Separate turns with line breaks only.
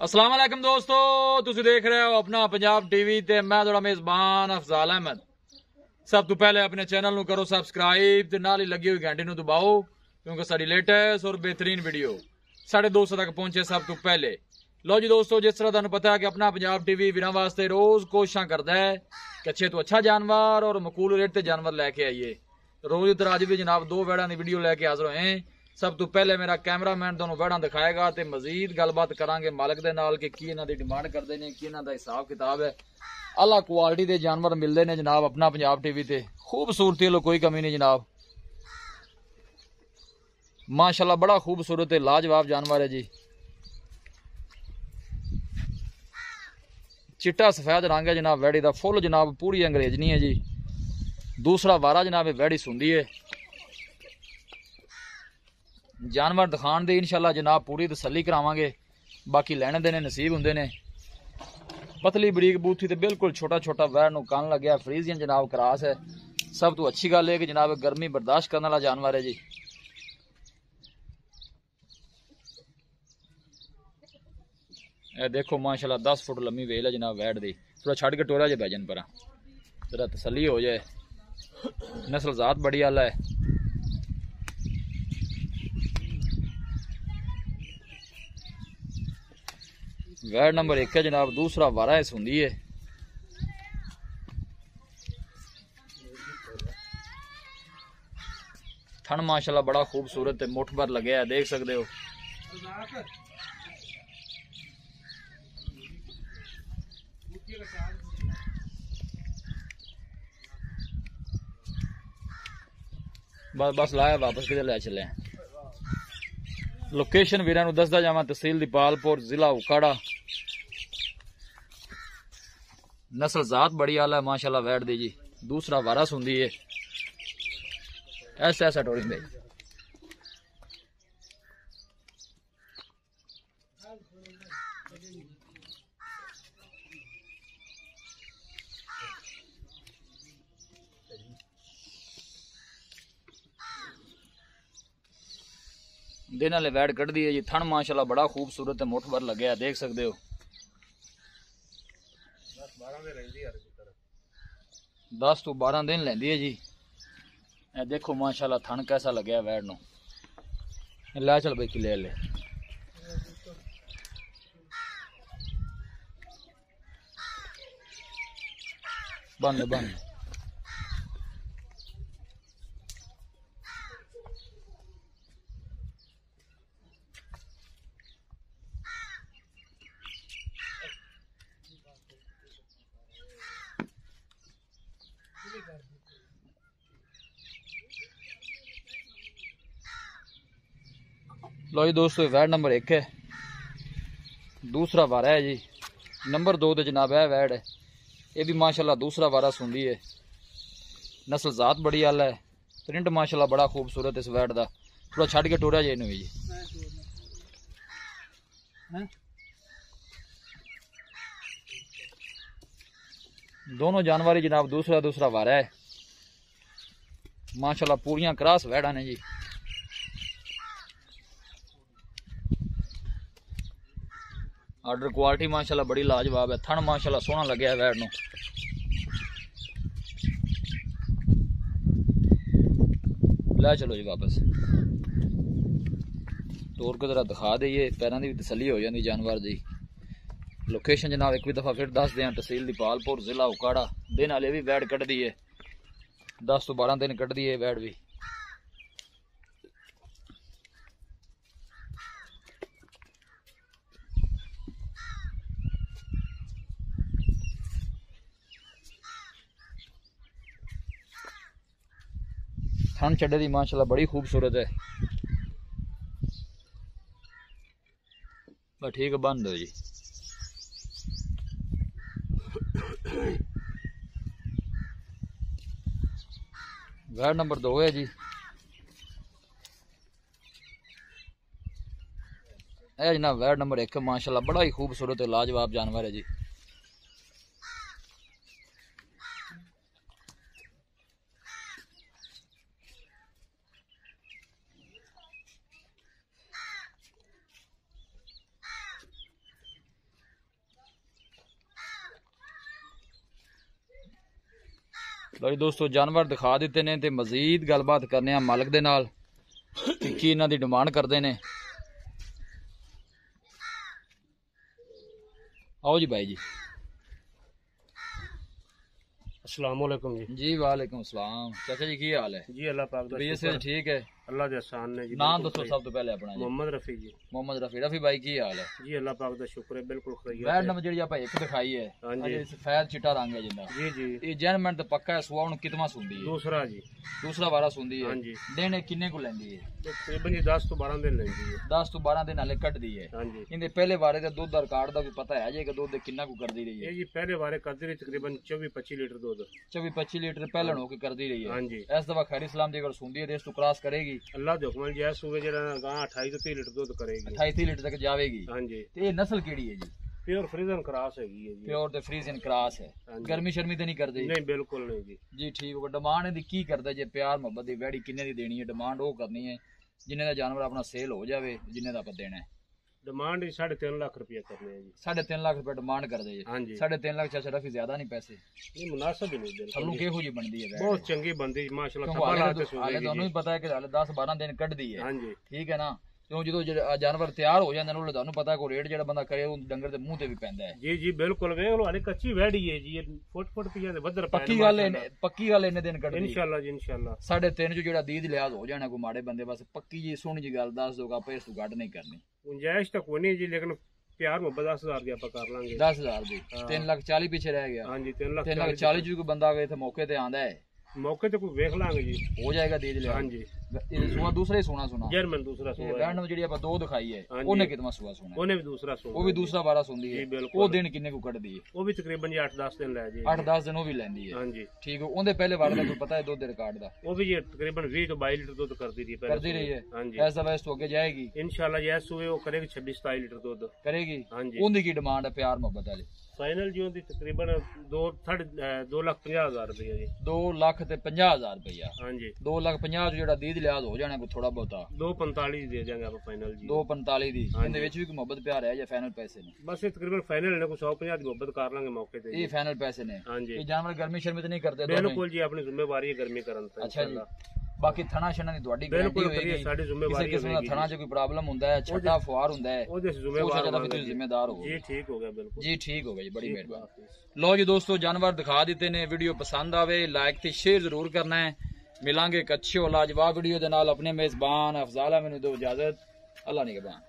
अस्सलाम वालेकुम दोस्तों, तुसी देख रहे हो अपना पंजाब टीवी ते मैं थोड़ा मेजबान अफजाल अहमद। सब तो पहले अपने चैनल नु करो सब्सक्राइब ते नाल ही लगी हुई घंटी नु दबाओ, क्योंकि साडी लेटेस्ट और बेहतरीन वीडियो साढ़े दोस्तों तक पहुंचे सब तो पहले। लो जी दोस्तों, जिस तरह तुहानू पता है कि अपना पंजाब टीवी वीरां वास्ते रोज कोशिशां करदा है कि अच्छे तो अच्छा जानवर और मकूल रेट ते जानवर लैके आइए। रोज की तरह अज भी जनाब दो वैड़ा की वीडियो लैके हाजिर होए। सब तो पहले मेरा कैमरामैन तुहानू वैड़ा दिखाएगा तो मजीद गलबात करांगे मालिक दे नाल कि की इन्हां दी डिमांड करदे ने, की इन्हां दा हिसाब किताब है। अला क्वालिटी के जानवर मिलते हैं जनाब अपना पंजाब टीवी ते। खूबसूरती लो कोई कमी नहीं जनाब, माशाल्लाह बड़ा खूबसूरत है, लाजवाब जानवर है जी। चिट्टा सफेद रंग है जनाब वैड़ी का, फुल जनाब पूरी अंग्रेजनी है जी। दूसरा वारा जनाब वैड़ी सुंदी है। जानवर दिखाण दी इंशाल्लाह जनाब पूरी तसल्ली करावांगे, बाकी लैने देने नसीब हुंदे ने। पतली बरीक बूथी तो बिल्कुल छोटा छोटा वैर नूं कन लग्या, फ्रीजियन जनाब क्रास है। सब तो अच्छी गल है कि जनाब गर्मी बर्दाश्त करने वाला जानवर है जी। ए देखो माशाल्लाह 10 फुट लम्मी वेल है जनाब वैट दी। थोड़ा छड़ के टोरा जे बैजन पर जरा तसल्ली हो जाए। नस्ल जात बड़ी आला है। वैट नंबर 1 है जनाब, दूसरा वारा इस हुंदी है। थन माशाल्लाह बड़ा खूबसूरत है, मुठ भर लगे है, देख सकते हो। बस बस लाया वापस किधर लै चले। लोकेशन वीरां नूं दसदा जावां, तहसील दीपालपुर, जिला उकाड़ा। नस्ल जात बड़ी आला है माशाल्लाह वैट दी जी। दूसरा वारस हुंदी है। ऐसा ऐसा टोरिंदे दिन वाले वैट कट दी है जी। थन माशाल्लाह बड़ा खूबसूरत है, मुठ भर लगे है, देख सकते हो। 10 तो 12 दिन लेंदी है जी। ए देखो माशाल्लाह थन कैसा लगे वैट नूं। लै चल भाई कि ले बंद बंद। लो जी दोस्तों, वैट नंबर 1 है, दूसरा वारा है जी। नंबर 2 तो जनाब है वैट है, ये भी माशाल्लाह दूसरा वारा सुंदी है। नस्ल जात बड़ी आला है। प्रिंट माशाल्लाह बड़ा खूबसूरत इस वैट का। थोड़ा छड़ के टोरा जाए जी। दोनों जानवर जनाब दूसरा दूसरा वारा है। माशाल्लाह पूरियां क्रॉस वैड़ा ने जी। आर्डर क्वालिटी माशाल्लाह बड़ी लाजवाब है। थन माशाल्लाह सोहना लगे है वैड़ नूं। लै चलो जी वापस। तोड़ के जरा दिखा दईए, पैरों की भी तसली हो जाती जानवर की। लोकेशन जनाब एक भी दफा फिर दस दें, तहसील दीपालपुर, जिला उकाड़ा। दिन वाले भी वैड़ कट दी है, 10 तो 12 दिन कट दी है वैड़ भी। थन चड्डे दी माशाल्लाह बड़ी खूबसूरत है। बस ठीक है, बंद हो जी। वैड नंबर 2 है जी। है जनाब वैड नंबर 1 माशाल्लाह बड़ा ही खूबसूरत है, लाजवाब जानवर है जी। लो जी दोस्तों जानवर दिखा दिते ने ते मजीद गलबात करने मालिक दे नाल की इन्हां दी डिमांड करते ने। आओ जी भाई जी।
अस्सलाम वालेकुम जी।
जी वालेकुम सलाम। चाचा जी की हाल है?
जी अल्लाह पाक दा
तबीयत से ठीक है?
अल्लाह दे एहसान ने जी।
नाम दसो सब तो पहले अपना जी।
मोहम्मद रफी जी।
मोहम्मद रफी। रफी भाई की हाल है? जी
अल्लाह पाक दा शुक्र है बिल्कुल खैरियत
है। नंबर जेडी आपा एक दिखाई है
हां जी
सफेद चिट्टा रंग है जिंदा।
जी जी
ये जैनमेंट तो पक्का है सुआ हुन कितना सुंदी है?
दूसरा जी।
दूसरा वारा सुंदी है।
हां जी।
देने किन्ने को लेंदी है?
तकरीबन 10 तो 12 दिन लेंदी है।
10 तो 12 दिन हले कट दी है।
हां जी।
इंदे पहले वारे दा दूध दा रिकॉर्ड दा भी पता है जे कि दूध कितना को कर दी रही है?
ये जी पहले वारे कर दी रही तकरीबन 24-25 लीटर दूध।
24-25 लीटर पहले हो के कर दी रही है।
हां जी।
इस दफा खैर इस्लाम दी अगर सुंदी है रेस तो क्रॉस करेगी?
अल्लाह दे हुक्म जैस सुबह जेड़ा गां 28 30 लीटर दूध करेगी।
28 लीटर तक जावेगी।
हां जी।
ते ये नस्ल केड़ी है जी?
प्योर फ्रीजन क्रॉस है जी।
प्योर ते फ्रीजन क्रॉस है। गर्मी शर्मी ते नहीं करदी?
नहीं बिल्कुल नहीं जी।
जी ठीक है। डिमांड दी की करदा जे प्यार मोहब्बत दी वैड़ी किन्ने दी देनी है? डिमांड वो करनी है जिन्ने दा जानवर अपना सेल हो जावे जिन्ने दा आपा देना है।
डिमांड 3.5 लाख रुपया करने है जी।
3.5 लाख रुपया डिमांड कर दे जी।
हां जी।
3.5 लाख चाचा रफी ज्यादा नहीं पैसे?
नहीं मुनासिब ही नहीं।
थल्लू केहो जी बनदी है?
बहुत चंगी बनदी माशाल्लाह।
हाले दोनों ही पता है कि हाले 10-12 दिन कट दी है।
हां जी
ठीक है ना। क्यों जो जानवर तैयार हो जाते हैं ਤੁਹਾਨੂੰ पता है को रेट जेड़ा बंदा करे वो डंगर दे मुंह ते भी पैंदा है।
जी जी बिल्कुल वेख लो हाले कच्ची वैड़ी है जी। फुट पिया दे वधर
पक्की गल इन्ने दिन कट दी
इंशाल्लाह जी इंशाल्लाह।
3.5 जो जेड़ा दीद लिहाज हो जाना को माड़े बंदे बस पक्की जी सोहनी जी गल दस दोगा पे इस घट नहीं करनी।
गुंजाइश तो कोई नहीं जी लेकिन प्यार मोहब्बत 10,000 की आप कर लांगे।
10,000 दी 3,40,000 पीछे रह गया।
हां जी
3,40,000 जो कोई बंदा अगर इथे मौके ते आंदा है
मौके ते कोई वेख लांगे जी
हो जाएगा दीद लिहाज।
हां जी।
सुआ दूसरा ही सुना
जर्मन दूसरा सुआ
वैन जेडी आप दो दिखाई है ओने कितना सुआ सुना?
ओने भी दूसरा सुआ।
वो भी दूसरा बारा सुंदी है। वो दिन किन्ने को कट दी है?
वो भी तकरीबन 8-10 दिन ले जी।
8-10 दिन वो भी लेंदी है।
हां जी
ठीक है। ओंदे पहले बारे दा कोई पता है दूध दे रिकॉर्ड दा? वो
भी ये तकरीबन 20 तो 22 लीटर दूध कर दी थी पहले।
कर दी रही है।
हां जी।
ऐसा वैसे तो आगे जाएगी
इंशाल्लाह। ये सुबह वो करेगी 26-27 लीटर दूध करेगी।
हां जी। ओंदी की डिमांड है प्यार मोहब्बत वाली?
फाइनल जी ओंदी तकरीबन 2,50,000 रुपया जी।
2,50,000 रुपया।
हां जी
2,50,000 जो जेड़ा दीद लिहाज हो जाना को थोड़ा बहुता
2,45 दे देंगे आप फाइनल जी।
2,45 दी इनदे विच भी कोई मोहब्बत प्यार है या फाइनल पैसे ने?
बस ये तकरीबन फाइनल ने को 150 दी मोहब्बत कर लांगे मौके ते।
ये फाइनल पैसे ने?
हां जी।
ये जानवर गर्मी शर्मी तो नहीं करते?
बिल्कुल जी अपनी जिम्मेवारी है गर्मी करन ते।
अच्छा जी। बाकी थना शना दी ਤੁਹਾਡੀ गारंटी होएगी?
साडी जिम्मेवारी है।
किसी किस्म दा थना च कोई प्रॉब्लम हुंदा है छट्टा फुआर हुंदा है
ओदे जिम्मेवार
हो फिर जिम्मेदार हो।
जी ठीक हो गया बिल्कुल
जी ठीक हो गया जी बड़ी मेहरबानी। लो जी दोस्तों जानवर दिखा दिते ने। वीडियो पसंद आवे लाइक ते शेयर जरूर करना है। मिलांगे एक अच्छी और लाजवाब वीडियो दे नाल। अपने मेजबान अफजाल मैनू दो इजाजत। अल्लाह निगहबान।